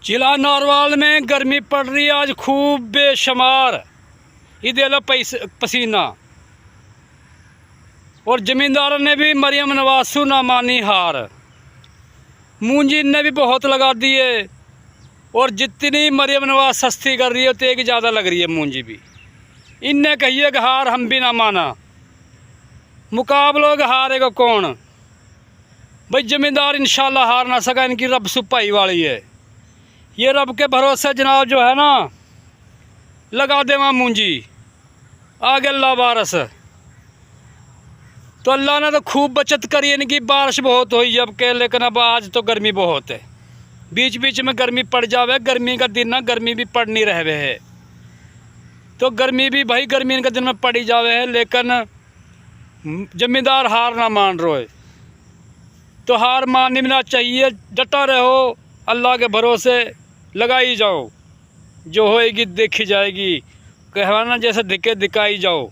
जिला नारवाल में गर्मी पड़ रही है आज खूब बेशुमार। ये दे लो पसीना। और जमींदारों ने भी मरियम नवासू ना मानी हार। मूंजी ने भी बहुत लगा दिए। और जितनी मरियम नवाज सस्ती कर रही है उतनी की ज़्यादा लग रही है मूंजी भी। इनने कहिए कि हार हम भी ना माना। मुकाबलों हारेगा कौन भाई। जमींदार इंशाल्लाह हार ना सका। इनकी रब सुपाई वाली है। ये रब के भरोसे जनाब जो है ना लगा दे वहाँ मूंजी आगे अल्लाह बारस। तो अल्लाह ने तो खूब बचत करी। इनकी बारिश बहुत हुई अब के, लेकिन अब आज तो गर्मी बहुत है। बीच बीच में गर्मी पड़ जावे। गर्मी का दिन ना गर्मी भी पड़ नहीं रहे है। तो गर्मी भी भाई गर्मी के दिन में पड़ी जावे है। लेकिन जमींदार हार ना मान रहे। तो हार मानना चाहिए। डटा रहो अल्लाह के भरोसे लगाई जाओ। जो होएगी देखी जाएगी। कहवाना जैसे दिखे दिखाई जाओ।